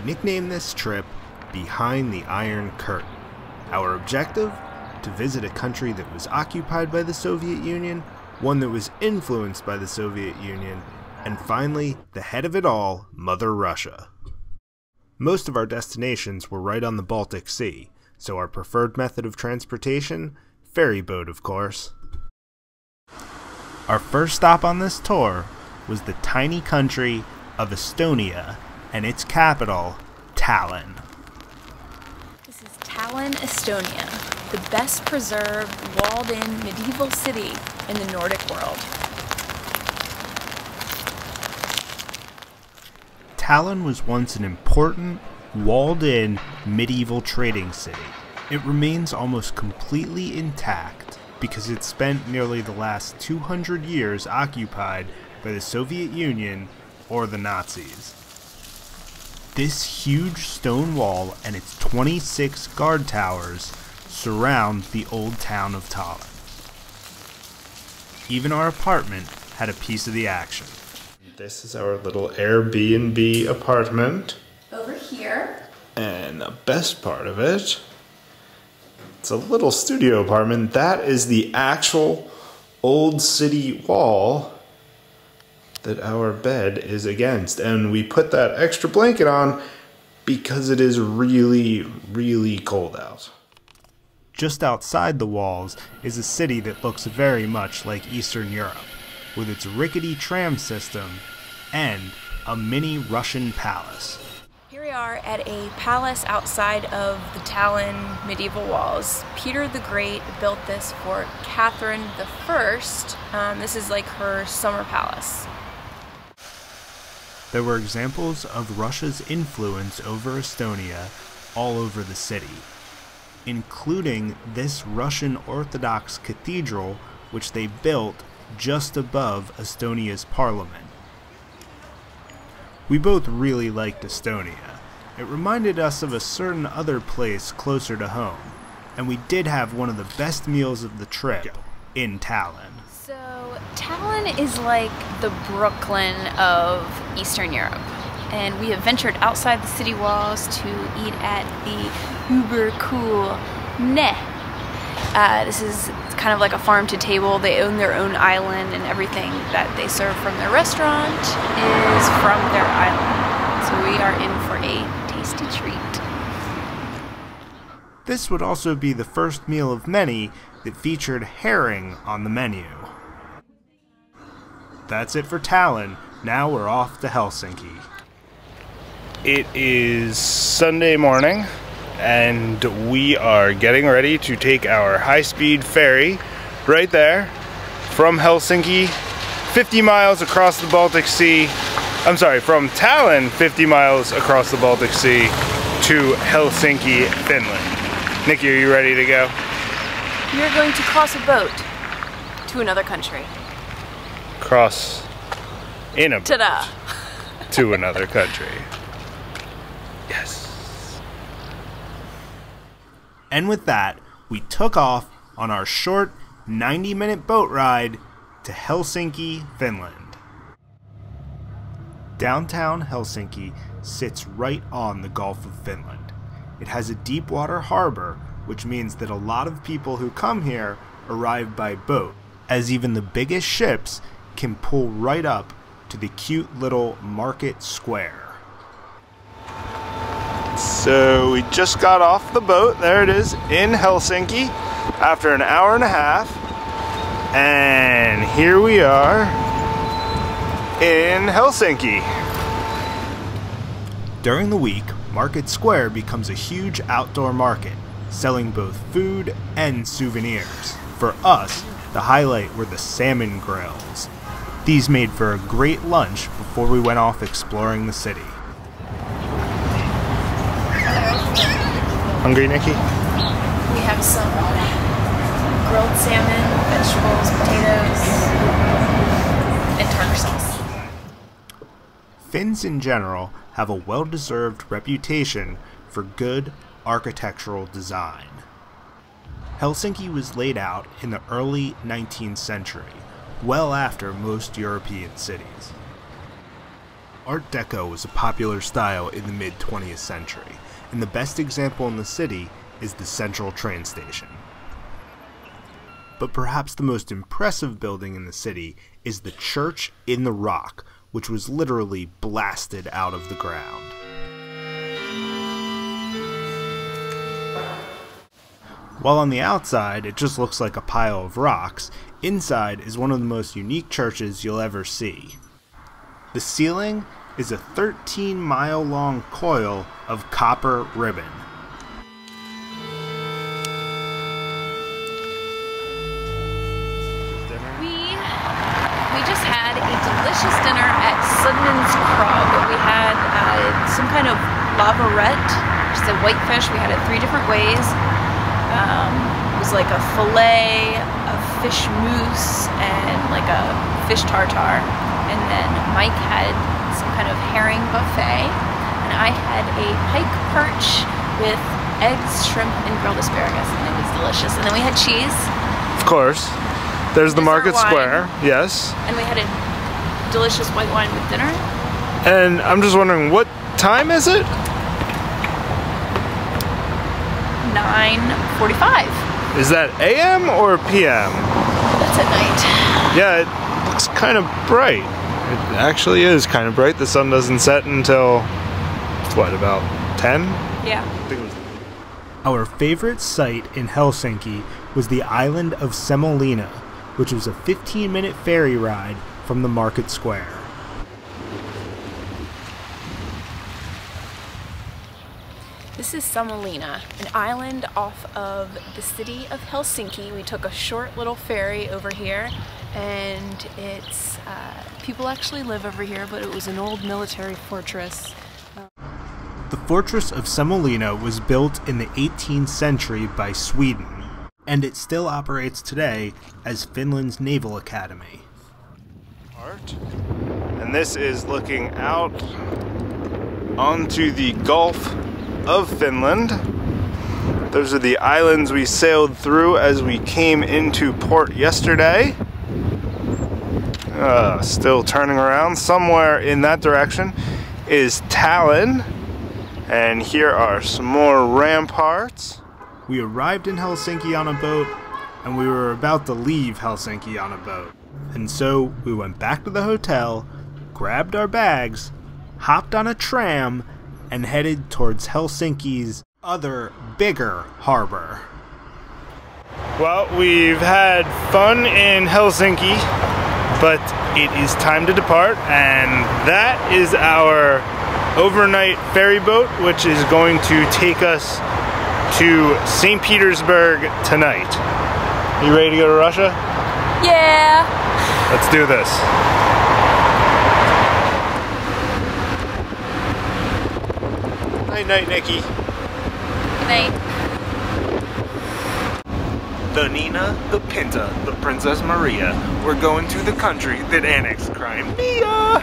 We nicknamed this trip Behind the Iron Curtain. Our objective? To visit a country that was occupied by the Soviet Union, one that was influenced by the Soviet Union, and finally, the head of it all, Mother Russia. Most of our destinations were right on the Baltic Sea, so our preferred method of transportation? Ferry boat, of course. Our first stop on this tour was the tiny country of Estonia and its capital, Tallinn. This is Tallinn, Estonia, the best preserved, walled-in medieval city in the Nordic world. Tallinn was once an important, walled-in medieval trading city. It remains almost completely intact because it spent nearly the last 200 years occupied by the Soviet Union or the Nazis. This huge stone wall and its 26 guard towers surround the old town of Tallinn. Even our apartment had a piece of the action. This is our little Airbnb apartment. Over here. And the best part of it, it's a little studio apartment. That is the actual old city wall that our bed is against. And we put that extra blanket on because it is really, really cold out. Just outside the walls is a city that looks very much like Eastern Europe, with its rickety tram system and a mini Russian palace. Here we are at a palace outside of the Tallinn medieval walls. Peter the Great built this for Catherine I. This is like her summer palace. There were examples of Russia's influence over Estonia all over the city, including this Russian Orthodox cathedral, which they built just above Estonia's parliament. We both really liked Estonia. It reminded us of a certain other place closer to home, and we did have one of the best meals of the trip in Tallinn. So Tallinn is like the Brooklyn of Eastern Europe, and we have ventured outside the city walls to eat at the uber cool Ne. This is kind of like a farm to table. They own their own island, and everything that they serve from their restaurant is from their island. So we are in for a tasty treat. This would also be the first meal of many that featured herring on the menu. That's it for Tallinn. Now we're off to Helsinki. It is Sunday morning, and we are getting ready to take our high-speed ferry right there from Helsinki, 50 miles across the Baltic Sea. I'm sorry, from Tallinn, 50 miles across the Baltic Sea to Helsinki, Finland. Nikki, are you ready to go? You're going to cross a boat to another country. Cross in a boat Ta-da! to another country. Yes. And with that, we took off on our short 90-minute boat ride to Helsinki, Finland. Downtown Helsinki sits right on the Gulf of Finland. It has a deep water harbor, which means that a lot of people who come here arrive by boat, as even the biggest ships can pull right up to the cute little market square. So we just got off the boat, there it is, in Helsinki, after an hour and a half, and here we are in Helsinki. During the week, Market Square becomes a huge outdoor market, selling both food and souvenirs. For us, the highlight were the salmon grills. These made for a great lunch before we went off exploring the city. Hungry, Nikki? We have some grilled salmon, vegetables, potatoes, and tartar sauce. Finns in general have a well-deserved reputation for good architectural design. Helsinki was laid out in the early 19th century, well after most European cities. Art Deco was a popular style in the mid-20th century, and the best example in the city is the Central train station. But perhaps the most impressive building in the city is the Church in the Rock, which was literally blasted out of the ground. While on the outside it just looks like a pile of rocks, inside is one of the most unique churches you'll ever see. The ceiling is a 13-mile-long coil of copper ribbon. We just had a delicious dinner at Sudden's Krog. We had some kind of lavarette, which is a whitefish. We had it 3 different ways. It was like a fillet, a fish mousse, and like a fish tartare. And then Mike had some kind of herring buffet, and I had a pike perch with eggs, shrimp, and grilled asparagus, and it was delicious. And then we had cheese. Of course. There's the Market Square, yes. And we had a delicious white wine with dinner. And I'm just wondering, what time is it? 9:45. Is that AM or PM? That's at night. Yeah, it looks kind of bright. It actually is kind of bright. The sun doesn't set until, what, about 10? Yeah. Our favorite site in Helsinki was the island of Semolina, which was a 15-minute ferry ride from the Market Square. This is Semolina, an island off of the city of Helsinki. We took a short little ferry over here, and it's people actually live over here, but it was an old military fortress. The fortress of Semolina was built in the 18th century by Sweden, and it still operates today as Finland's naval academy. And this is looking out onto the Gulf of Finland. Those are the islands we sailed through as we came into port yesterday. Still turning around. Somewhere in that direction is Tallinn, and here are some more ramparts. We arrived in Helsinki on a boat, and we were about to leave Helsinki on a boat. And so we went back to the hotel, grabbed our bags, hopped on a tram, and headed towards Helsinki's other, bigger harbor. Well, we've had fun in Helsinki, but it is time to depart, and that is our overnight ferry boat, which is going to take us to St. Petersburg tonight. You ready to go to Russia? Yeah! Let's do this. Night night, Nikki. Good night. The Nina, the Pinta, the Princess Maria. We're going to the country that annexed Crimea.